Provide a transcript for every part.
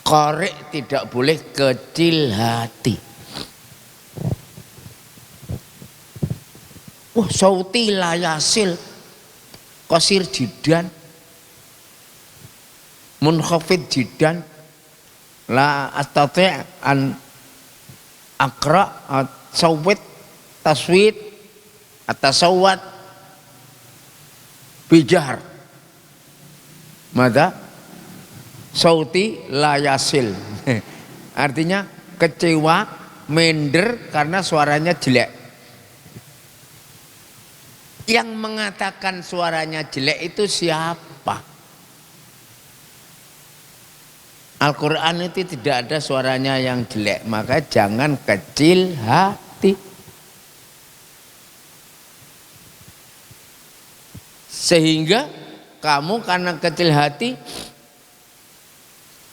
Qari tidak boleh kecil hati. Wah, sauti la yasil qasir jidan munkhafid jidan la astati' an akra sawit taswid atasawat bijar mada sauti la yasil artinya kecewa minder karena suaranya jelek. Yang mengatakan suaranya jelek itu siapa? Al-Quran itu tidak ada suaranya yang jelek, maka jangan kecil hati. Sehingga kamu karena kecil hati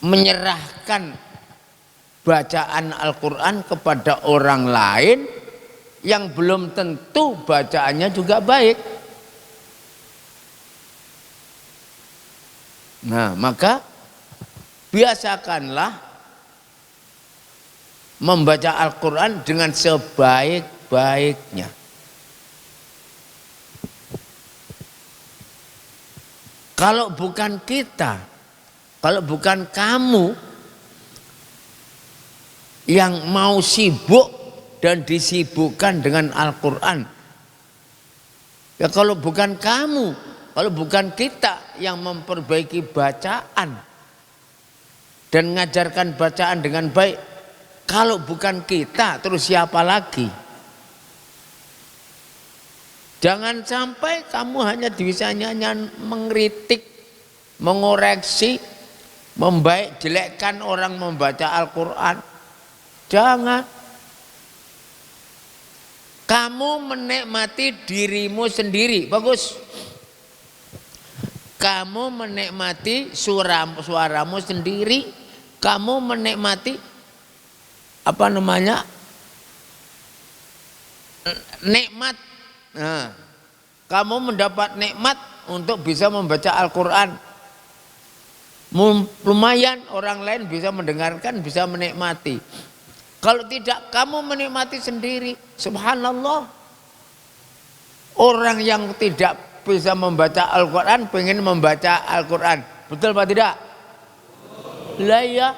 menyerahkan bacaan Al-Quran kepada orang lain yang belum tentu bacaannya juga baik. Nah, maka biasakanlah membaca Al-Quran dengan sebaik-baiknya. Kalau bukan kita, kalau bukan kamu yang mau sibuk dan disibukkan dengan Al-Quran, ya kalau bukan kamu, kalau bukan kita yang memperbaiki bacaan dan mengajarkan bacaan dengan baik, kalau bukan kita terus siapa lagi? Jangan sampai kamu hanya bisanya mengkritik, mengoreksi, membaik jelekkan orang membaca Al-Quran. Jangan. Kamu menikmati dirimu sendiri, bagus. Kamu menikmati suaramu sendiri. Kamu menikmati apa namanya? Nikmat. Nah, kamu mendapat nikmat untuk bisa membaca Al-Quran. Lumayan orang lain bisa mendengarkan, bisa menikmati. Kalau tidak, kamu menikmati sendiri. Subhanallah. Orang yang tidak bisa membaca Al-Quran pengen membaca Al-Quran. Betul apa tidak? Lah ya.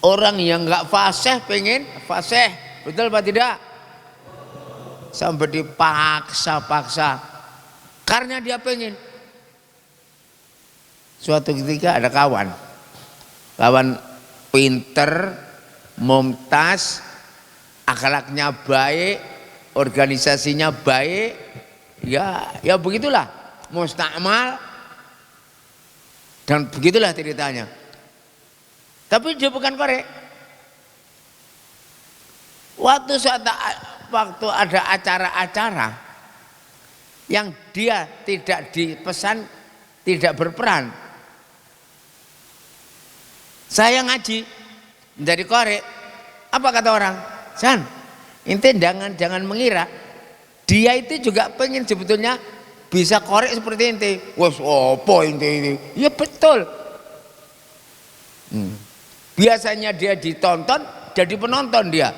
Orang yang nggak fasih pengen fasih. Betul apa tidak? Sampai dipaksa-paksa. Karena dia pengen. Suatu ketika ada kawan pinter, mumtaz, akhlaknya baik, organisasinya baik, ya begitulah, mustakmal, dan begitulah ceritanya. Tapi dia bukan korek. Waktu ada acara-acara yang dia tidak dipesan, tidak berperan, saya ngaji dari korek. Apa kata orang? San, ente jangan mengira dia itu juga pengen sebetulnya bisa korek seperti ente. Wes opo ente ini? Ya betul. Biasanya dia ditonton jadi penonton dia.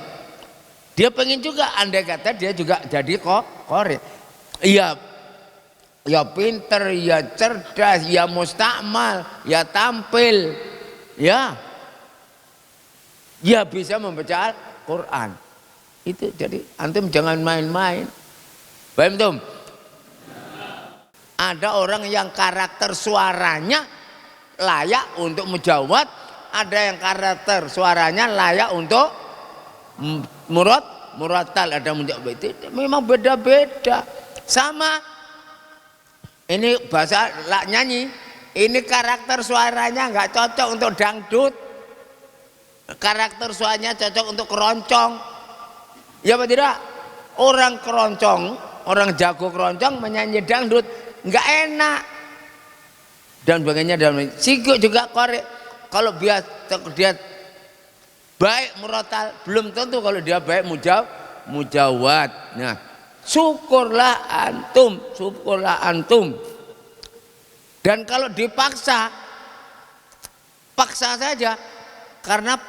Dia pengen juga, andai kata dia juga jadi korek. Iya, ya pinter, ya cerdas, ya mustakmal, ya tampil, ya bisa membaca Al-Quran. Itu jadi antum jangan main-main. Paham tum? Ada orang yang karakter suaranya layak untuk mujawad, ada yang karakter suaranya layak untuk murattal, ada mujawad. Itu memang beda-beda. Sama ini bahasa nyanyi, ini karakter suaranya nggak cocok untuk dangdut. Karakter suaranya cocok untuk keroncong. Ya apa tidak? Orang keroncong, orang jago keroncong menyanyi dangdut nggak enak. Dan bagiannya dalam siku juga korek. Kalau dia baik murotal, belum tentu kalau dia baik mujawad. Nah, syukurlah antum. Dan kalau dipaksa Paksa saja, karena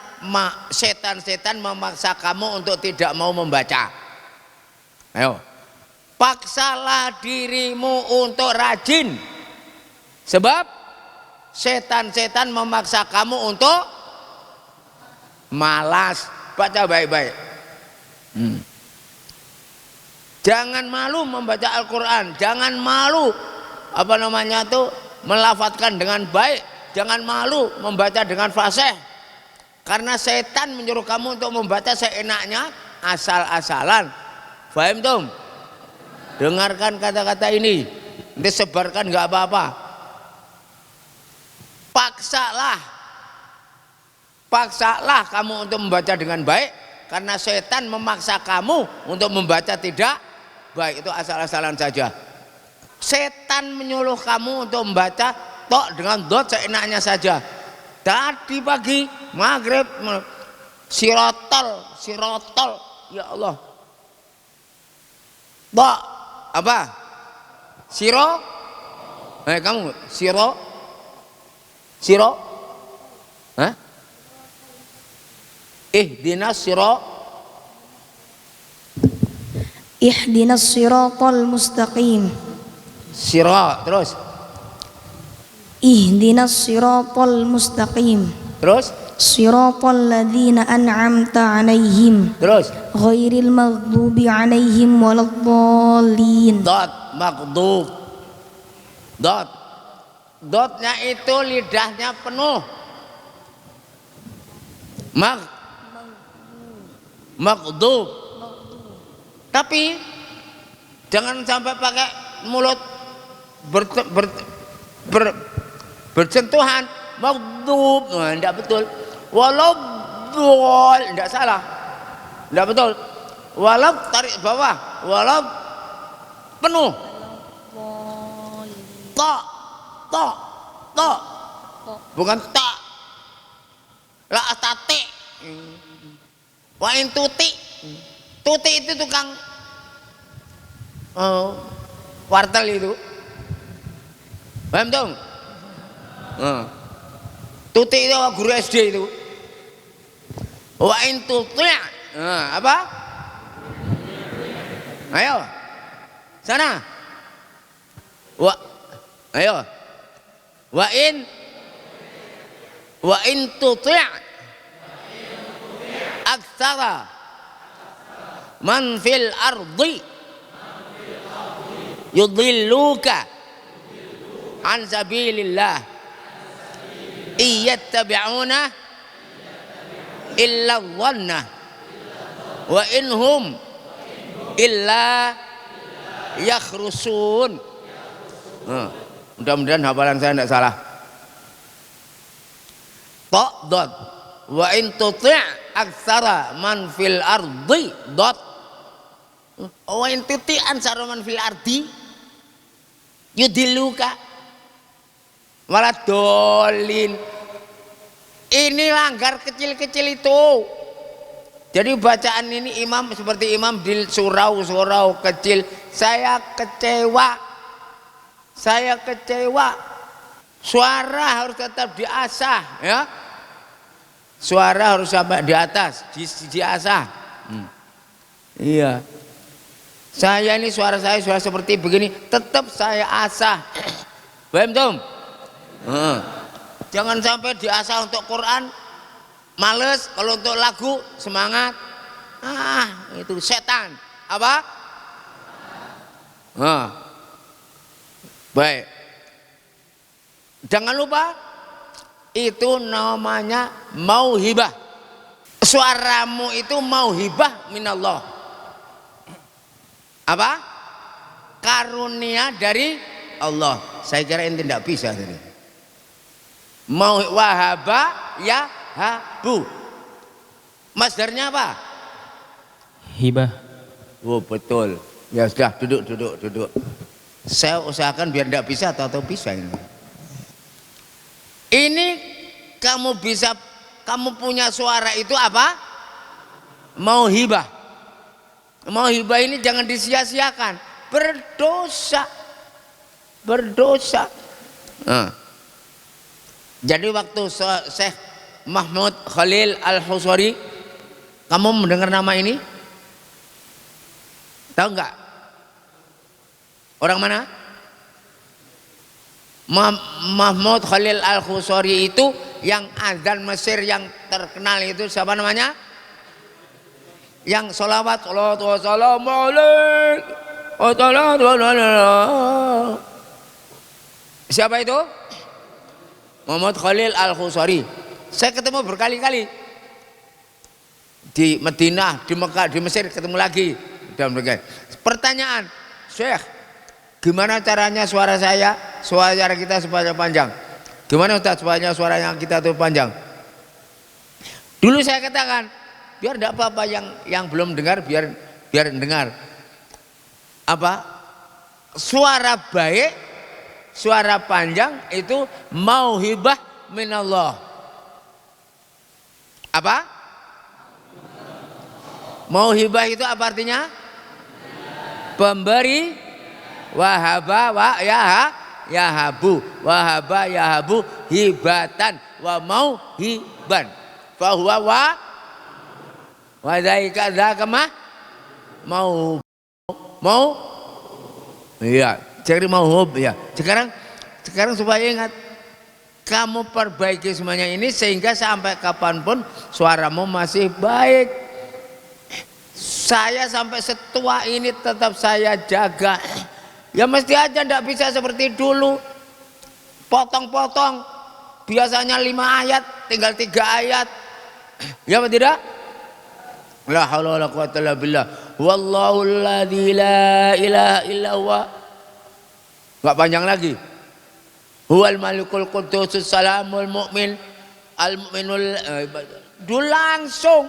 setan-setan memaksa kamu untuk tidak mau membaca. Ayo, paksalah dirimu untuk rajin, sebab setan-setan memaksa kamu untuk malas. Baca baik-baik. Jangan malu membaca Al-Quran, jangan malu melafadzkan dengan baik, jangan malu membaca dengan fasih, karena setan menyuruh kamu untuk membaca seenaknya, asal-asalan. Paham dong? Dengarkan kata-kata ini, disebarkan nggak apa-apa. Paksalah kamu untuk membaca dengan baik, karena setan memaksa kamu untuk membaca tidak baik. Itu asal-asalan saja. Setan menyuruh kamu untuk membaca tok dengan dot seenaknya saja. Tadi pagi maghrib sirotol, ya Allah. Tok apa? Kamu siro? Hah? Ihdinas siratal mustaqim. Sirat, terus Ihdinas siratal mustaqim. Terus siratal ladzina an'amta 'alaihim. Terus ghairil maghdubi 'alaihim waladdallin. Dotnya itu lidahnya penuh. Maghdub. Tapi jangan sampai pakai mulut bersentuhan. Maghdub, enggak betul. Waladdall, enggak salah. Enggak betul. Walad tarik bawah, walad penuh. Tok. Bukan tak. La tati. Wa in tuti. Tuti itu tukang wartel itu. Paham dong? Tuti itu guru SD itu. Wa in tuti. Apa? Ayo. Sana. Ayo. Wa in tuti' aktsara man fil ardi yudilluka an sabilillah iyattabi'una illa dhanna wa inhum illa yakhrusun. Mudah-mudahan hafalan saya tidak salah. Dot wa in tuti' aktsara man fil ardi dot wa in tuti' ansara man fil ardi yudilluka waladolin. Ini langgar kecil-kecil itu. Jadi bacaan ini imam seperti imam di surau-surau kecil. Saya kecewa. Suara harus tetap diasah, ya. Suara harus sampai di atas, diasah. Iya. Saya ini suara seperti begini, tetap saya asah. Paham dong? Jangan sampai diasah untuk Quran, males. Kalau untuk lagu semangat. Itu setan. Apa? Baik. Jangan lupa itu namanya mauhibah. Suaramu itu mauhibah minallah. Apa? Karunia dari Allah. Saya kira ini tidak bisa tadi. Mau wahaba ya habu. Masdarnya apa? Hibah. Oh betul. Ya sudah, duduk. Saya usahakan biar tidak bisa atau bisa ini. Ini kamu punya suara itu apa? Mauhibah. Mauhibah ini jangan disia-siakan. Berdosa. Jadi waktu Syekh Mahmud Khalil Al-Husari, kamu mendengar nama ini? Tahu nggak? Orang mana? Mahmud Khalil Al-Husari itu yang azan Mesir yang terkenal itu siapa namanya? Yang sholawat wassalamu alaikum. Siapa itu? Muhammad Khalil Al-Husari. Saya ketemu berkali-kali di Madinah, di Mekah, di Mesir, ketemu lagi. Pertanyaan, Syekh, gimana caranya suara kita supaya panjang? Gimana Ustaz supaya suaranya kita itu panjang? Dulu saya katakan, biar tidak apa-apa yang belum dengar biar dengar. Apa? Suara baik, suara panjang itu mauhibah minallah. Apa? Mauhibah itu apa artinya? Pemberi. Wahaba wa yahabu, wahaba yahabu hibatan wa mauhiban. Fahuwa wa dzaika dzakama mau iya, jadi mauhub ya. Sekarang supaya ingat, kamu perbaiki semuanya ini sehingga sampai kapanpun suaramu masih baik. Saya sampai setua ini tetap saya jaga. Ya mesti aja ndak bisa seperti dulu. Potong-potong. Biasanya 5 ayat, tinggal 3 ayat. Ya apa tidak? La haula wala quwwata illa billah. Wallahu alladzi la ilaha illa huwa. Enggak panjang lagi. Huwal malikul qudusus salamul mu'min al mu'minul dulu langsung.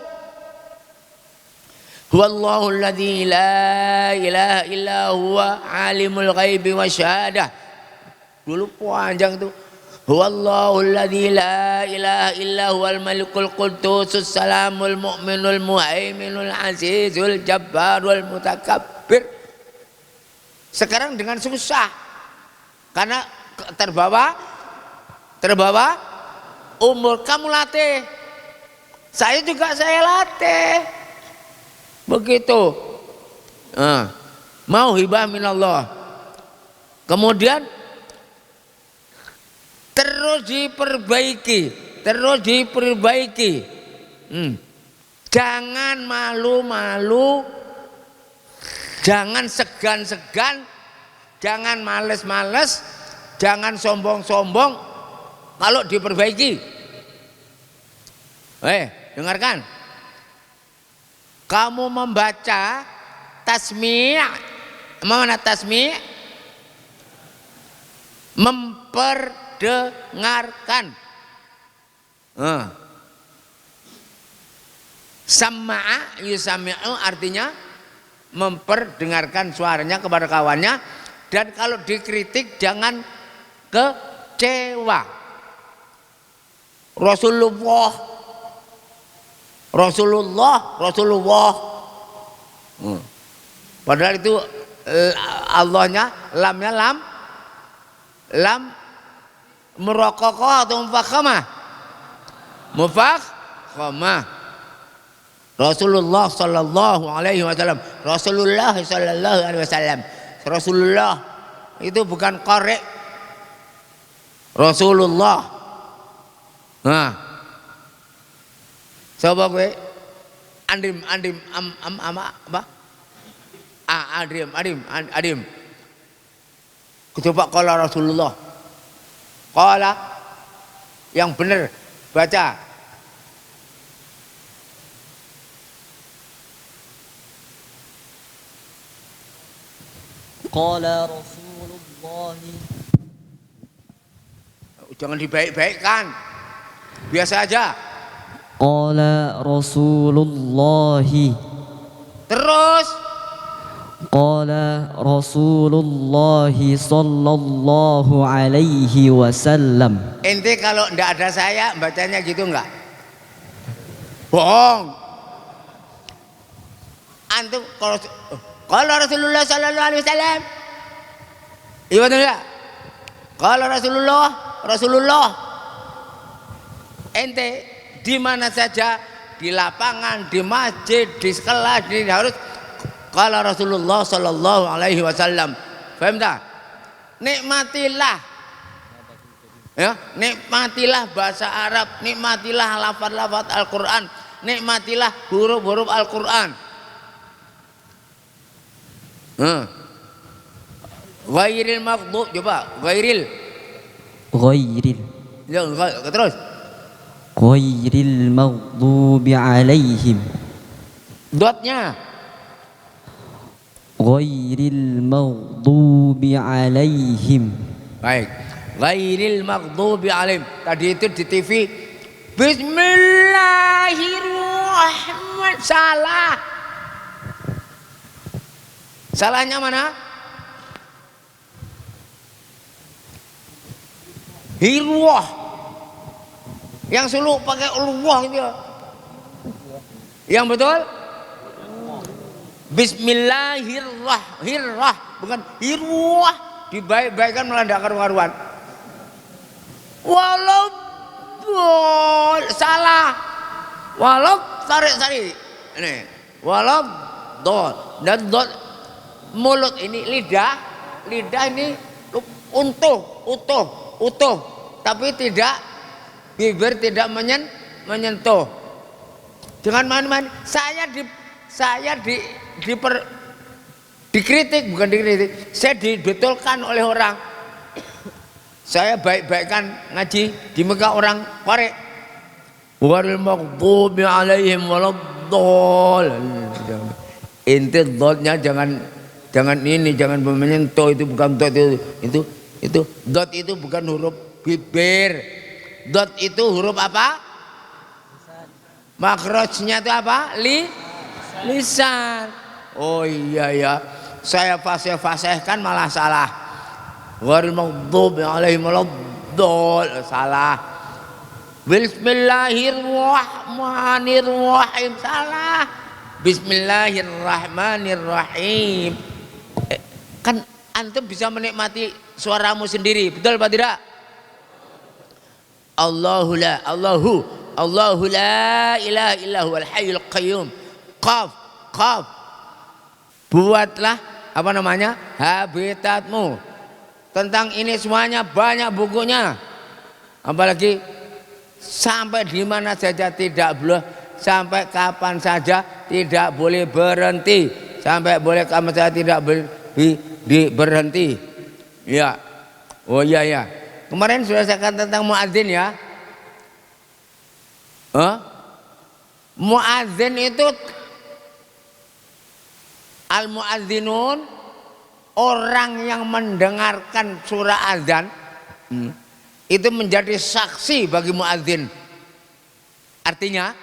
Wallahu alladzi la ilaha illa huwa alimul ghaibi wasyahadah. Dulu panjang tuh. Wallahu alladzi la ilaha illa huwal malikul qudusus salamul mu'minul muhaiminul azizul jabbarul mutakabbir. Sekarang dengan susah. Karena terbawa umur. Kamu latih. Saya juga latih. Begitu. Mauhibah minallah. Kemudian terus diperbaiki. Jangan malu-malu, jangan segan-segan, jangan males-males, jangan sombong-sombong kalau diperbaiki. Dengarkan. Kamu membaca tasmi', mana tasmi'? Memperdengarkan. Sama'a yusami'u artinya memperdengarkan suaranya kepada kawannya, dan kalau dikritik jangan kecewa. Rasulullah. Padahal itu Allahnya lamnya lam muraqqaqah atau mufakhamah. Rasulullah sallallahu alaihi wasallam. Rasulullah itu bukan qari'. Rasulullah. Coba gue Adim coba qala Rasulullah. Qala yang benar baca. Qala Rasulullah. Jangan dibaik-baikkan. Biasa aja. Qala Rasulullah. Terus Qala Rasulullah sallallahu alaihi wasallam. ente kalau ndak ada saya bacanya gitu enggak? Bohong. Antum kalau Rasulullah sallallahu alaihi wasallam. Iya betul enggak? Kalau Rasulullah ente di mana saja, di lapangan, di masjid, di sekolah, di harus kalau Rasulullah Sallallahu Alaihi Wasallam, paham tak? Nikmatilah, ya, nikmatilah bahasa Arab, nikmatilah lafaz-lafaz Al-Quran, nikmatilah huruf-huruf Al-Quran. Ghairil maghdub, coba ghairil. Ya, terus. Ghairil maghdubi alaihim. Dotnya. Ghairil maghdubi alaihim. Baik. Ghairil maghdubi alaihim. Tadi itu di TV. Bismillahirrahmanirrahim. Salah. Salahnya mana? Hirwah. Yang suluk pakai ulwah itu. Yang betul? Bismillahirrahmanirrahim, bukan hirwah. Dibaik-baikan melanda karuan. Walau salah. Walau tarik. Ini. Walau dot dan dot mulut ini lidah ini utuh, tapi tidak bibir tidak menyentuh. Jangan main-main. Dikritik, bukan dikritik. Saya dibetulkan oleh orang. Saya baik-baikkan ngaji di Mekah orang korek. Waril maghdubi alaihim waladdallin. Inti dotnya jangan ini, jangan menyentuh, itu bukan dot itu dot itu bukan huruf bibir. Dot itu huruf apa? Makrojnya itu apa? Lisan. Oh iya ya, saya fasih-fasihkan malah salah. Ghairil maghdubi alaihim waladdallin, salah. Bismillahirrahmanirrahim, salah. Bismillahirrahmanirrahim. Kan antum bisa menikmati suaramu sendiri, betul apa tidak? Allahu la ilaha illahu al hayyul qayyum. Qaf. Buatlah apa namanya? Habitatmu. Tentang ini semuanya banyak bukunya. Apalagi sampai di mana saja tidak boleh, sampai kapan saja tidak boleh berhenti, sampai boleh kapan saja tidak berhenti. Ya. Oh iya ya. Kemarin sudah saya katakan tentang muadzin ya. Muadzin itu al-muadzinun, orang yang mendengarkan surah azan itu menjadi saksi bagi muadzin. Artinya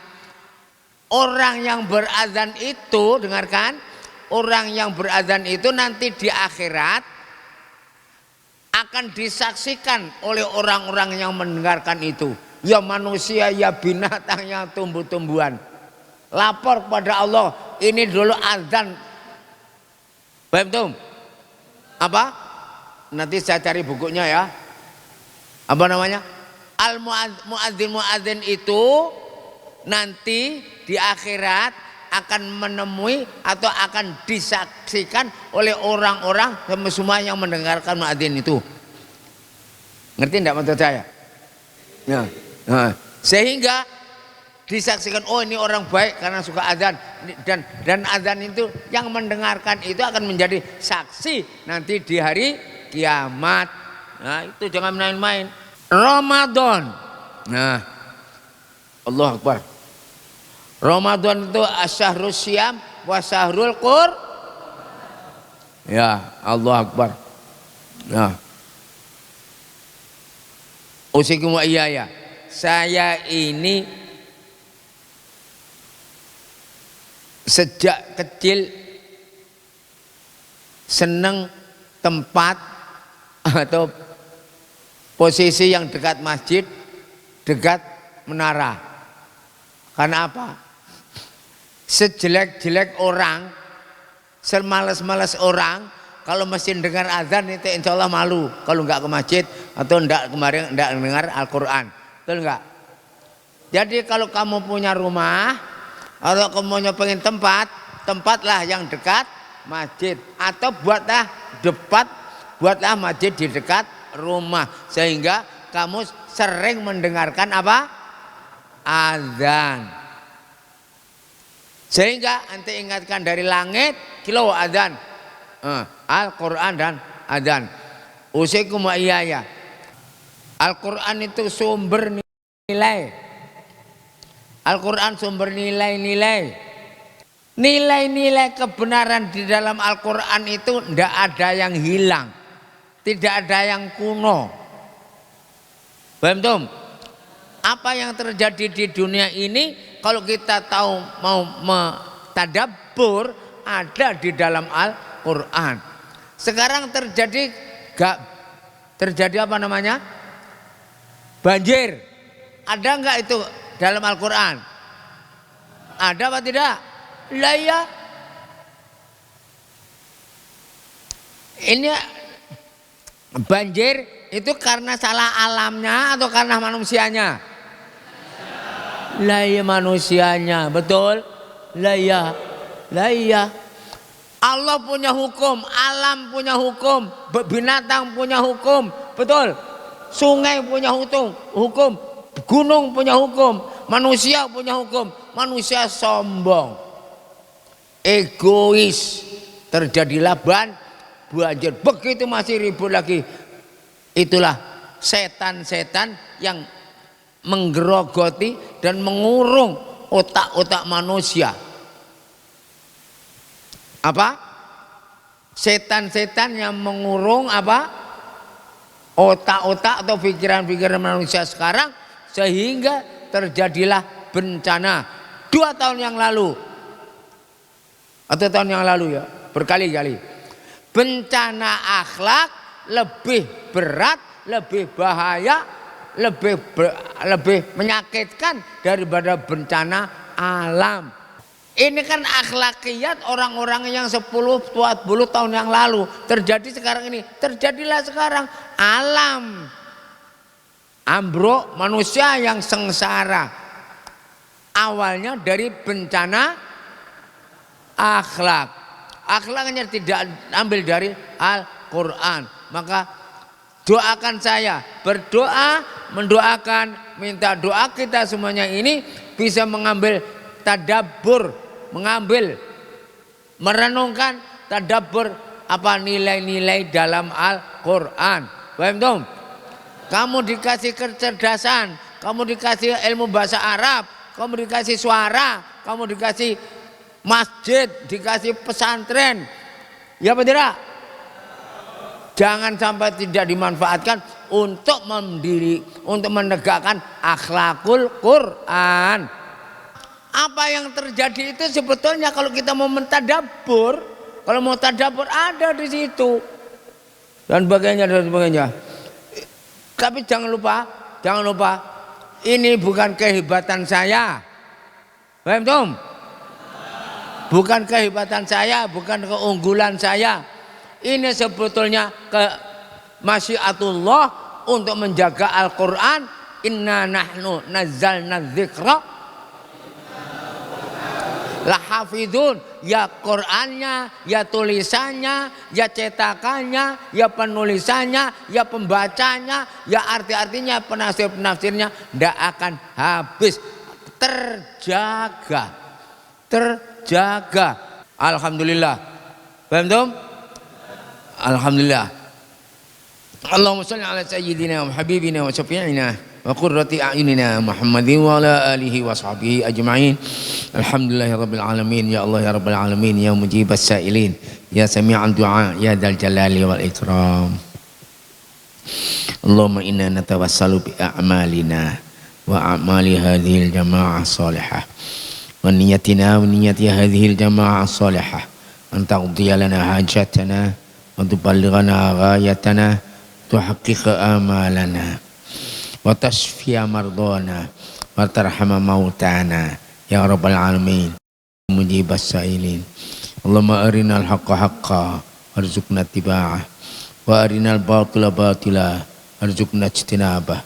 orang yang berazan itu, dengarkan, orang yang berazan itu nanti di akhirat akan disaksikan oleh orang-orang yang mendengarkan itu. Ya manusia, ya binatang, ya tumbuh-tumbuhan. Lapor kepada Allah, ini dulu azan. Paham? Apa? Nanti saya cari bukunya ya. Apa namanya? Al-muadzin itu nanti di akhirat akan menemui atau akan disaksikan oleh orang-orang semua yang mendengarkan muadzin itu. Ngerti enggak maksud saya? Ya. Nah, sehingga disaksikan, oh ini orang baik karena suka azan, dan azan itu yang mendengarkan itu akan menjadi saksi nanti di hari kiamat. Nah, itu jangan main-main. Ramadan. Nah, Allah Akbar. Ramadan itu asyahrus syam wa syahrul qur. Ya, Allah Akbar. Nah. Usikum wa iyaya. Saya ini sejak kecil seneng tempat atau posisi yang dekat masjid, dekat menara. Karena apa? Sejelek-jelek orang, semales-males orang, kalau mesin dengar azan itu insya Allah malu kalau nggak ke masjid atau nggak kemarin nggak dengar Al-Quran. Betul nggak? Jadi kalau kamu punya rumah atau kamu pengen tempat, tempatlah yang dekat masjid atau buatlah masjid di dekat rumah sehingga kamu sering mendengarkan apa? Azan. Sehingga nanti ingatkan dari langit kilo azan. Al-Quran dan azan. Usikum wa iyaya. Al-Quran itu sumber nilai. Al-Quran sumber nilai-nilai. Nilai-nilai kebenaran di dalam Al-Quran itu tidak ada yang hilang. Tidak ada yang kuno. Paham? Apa yang terjadi di dunia ini kalau kita tahu mau tadabbur ada di dalam Al-Quran. Sekarang terjadi apa namanya? Banjir. Ada enggak itu dalam Al-Quran? Ada apa tidak? Lah ya. Ini banjir itu karena salah alamnya atau karena manusianya? Lah ya manusianya, betul? Lah ya. Allah punya hukum, alam punya hukum, binatang punya hukum, betul? Sungai punya hukum, gunung punya hukum, manusia punya hukum. Manusia sombong, egois, terjadilah banjir. Begitu masih ribut lagi. Itulah setan-setan yang menggerogoti dan mengurung otak-otak manusia. Apa? Setan-setan yang mengurung apa? Otak-otak atau pikiran-pikiran manusia sekarang sehingga terjadilah bencana 2 tahun yang lalu atau tahun yang lalu ya, berkali-kali. Bencana akhlak lebih berat, lebih bahaya, lebih menyakitkan daripada bencana alam. Ini kan akhlakiyat orang-orang yang 10-20 tahun yang lalu terjadi sekarang ini, terjadilah sekarang. Alam ambruk, manusia yang sengsara. Awalnya dari bencana akhlak. Akhlaknya tidak ambil dari Al-Quran. Maka doakan saya, berdoa, mendoakan, minta doa kita semuanya ini bisa mengambil tadabbur, merenungkan tadabbur apa nilai-nilai dalam Al-Quran. Paham dong? Kamu dikasih kecerdasan, kamu dikasih ilmu bahasa Arab, kamu dikasih suara, kamu dikasih masjid, dikasih pesantren. Ya apa tidak? Jangan sampai tidak dimanfaatkan untuk untuk menegakkan akhlakul Quran. Apa yang terjadi itu sebetulnya kalau kita mau mentadabbur, kalau mau tadabbur ada di situ dan sebagainya. Tapi jangan lupa, ini bukan kehebatan saya. Paham Tom? Bukan kehebatan saya, bukan keunggulan saya. Ini sebetulnya masyiatullah untuk menjaga Al-Quran. Inna nahnu nazzalna dzikra lahafidun, ya Qur'annya, ya tulisannya, ya cetakannya, ya penulisannya, ya pembacanya, ya arti-artinya, penafsir-penafsirnya tidak akan habis, terjaga. Alhamdulillah. Paham Tom? Alhamdulillah. Allahumma shalli ala sayyidina wa habibina wa syafi'ina wa qurrati a'yunina Muhammadin wa ala alihi wa sahbihi ajma'in. Alhamdulillahi rabbil alamin. Ya Allah ya rabbil alamin, ya mujibas sa'ilin, ya sami'an du'a, ya dzal jalali wal ikram. Allahumma inna natawassalu bi a'malina wa a'mali hadhil jama'ah salihah wa niyatina wa niyati hadhil jama'ah salihah an taqdiya lana hajatana wa tuballighana ghayatana tuhaqqiqa amalana wa tashfiya mardana wa tarhama mautana ya rabbal alamin mujibas sa'ilin. Allahumma arinal haqqa haqqa warzuqna ittiba'ah wa arinal batila batila warzuqna ijtinabah.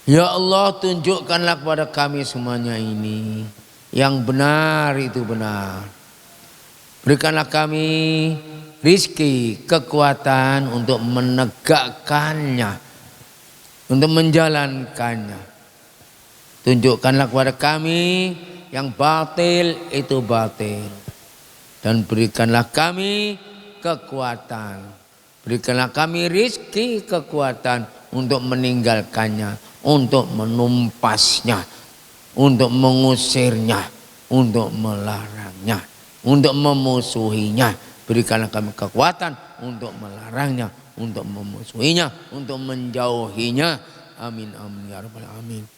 Ya Allah, tunjukkanlah kepada kami semuanya ini yang benar itu benar. Berikanlah kami rizki, kekuatan untuk menegakkannya, untuk menjalankannya. Tunjukkanlah kepada kami yang batil itu batil, dan berikanlah kami kekuatan, berikanlah kami rizki, kekuatan untuk meninggalkannya, untuk menumpasnya, untuk mengusirnya, untuk melarangnya, untuk memusuhinya. Berikanlah kami kekuatan untuk melarangnya, untuk memusuhinya, untuk menjauhinya. Amin amin ya rabbal alamin.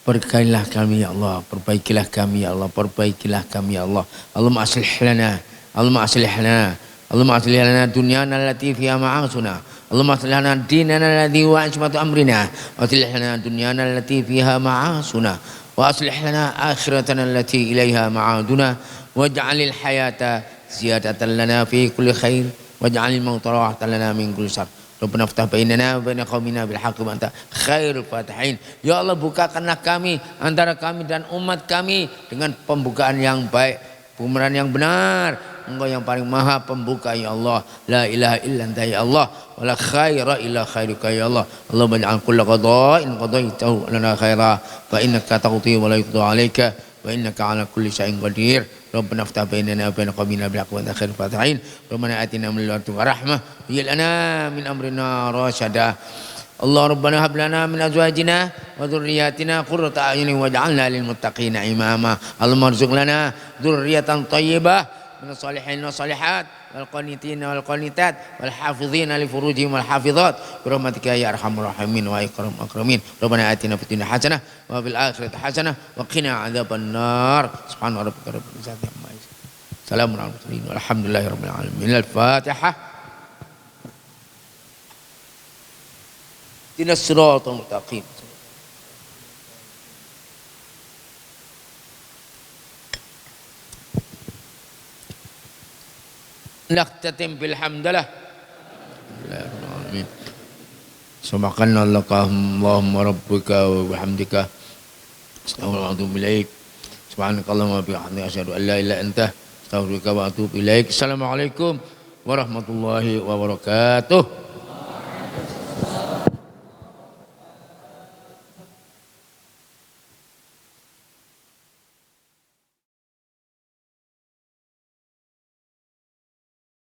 Berkailah kami ya Allah, perbaikilah kami ya Allah, perbaikilah kami ya Allah. Allahumma aslih lana, Allahumma aslih lana, Allahumma aslih lana dunyana allati fiha ma'asuna, Allahumma aslih lana dinana alladhi huwa ismatu amrina, wa aslih lana dunyana allati fiha ma'asuna, wa aslih lana akhiratana allati ilaiha ma'aduna, waj'alil hayata ziyadatan lana fi kulli khair, waj'alil mauta rahatan lana min kulli syarr. Rabbana ftah bainana wa baina qaumina bil haqqi wa anta khairul fatihin. Ya Allah, bukakanlah kami, antara kami dan umat kami dengan pembukaan yang baik, pembukaan yang benar. Engkau yang paling maha pembuka ya Allah. La ilaha illa anta ya Allah, wa la khaira illa khairuka ya Allah. Allahumma ij'al kulla qada'in qadaitahu lana khaira, fa innaka taqdi wa la yuqda 'alaika, wa innaka 'ala kulli syai'in qadir. Rabbana ftah bainana wa baina qaumina bil haqqi wa anta khairul fatihin. Rabbana atina min ladunka rahmah wa hab lana min amrina rasyada. Allah Rabbana hab lana min azwajina wa dhurriyyatina qurrata a'yunin waj'alna lil muttaqina imama. Allahumma arzuq lana dzurriyyatan thayyibah من الصالحين والصالحات والقانتين والقانتات والحافظين لفروجهم والحافظات برحمتك يا ارحم الراحمين واكرم الاكرمين. ربنا آتنا في الدنيا حسنه وفي الاخره حسنه وقنا عذاب النار. سبحان ربك رب العزه عما يصفون سلام على المرسلين والحمد لله رب العالمين. الفاتحه. اهدنا الصراط المستقيم. Naqtatim bilhamdallah. Bismillahirrahmanirrahim. Subhanallah Allahumma rabbika wa bihamdika astaghfiruka ilaik. Subhanakallahumma wa bihamdika asyhadu an la ilaha illa anta astaghfiruka wa atubu ilaik. Assalamualaikum warahmatullahi wabarakatuh.